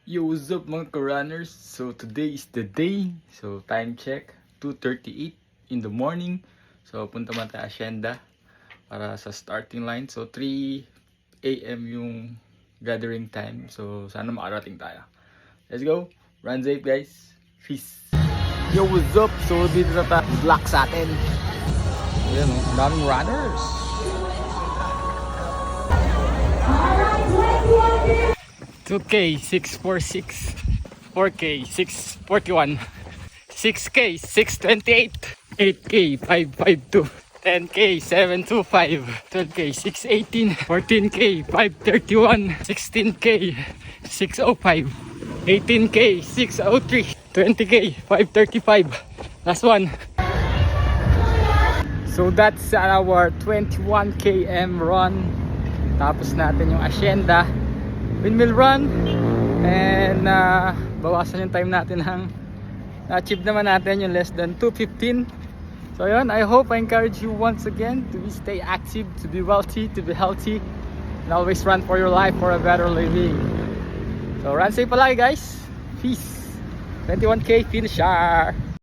Yo, what's up mga ka-runners? So today is the day. So time check, 2:38 in the morning. So punta man tayo Hacienda para sa starting line. So 3 AM yung gathering time. So sana makarating tayo. Let's go. Run safe guys. Peace. Yo, what's up? So dito na tayo. Black sa atin. Ayan o, daming runners. 2K 646, 4K 641, 6K 628, 8K 552, 10K 725, 12K 618, 14K 531, 16K 605, 18K 603, 20K 535. Last one. So that's our 21 km run. Tapos natin yung Hacienda windmill run, and bawasan yung time natin ng na-achieve naman natin yung less than 2:15. So yun, I hope I encourage you once again to stay active, to be wealthy, to be healthy, and always run for your life, for a better living. So run safe palagi guys. Peace. 21K finisher.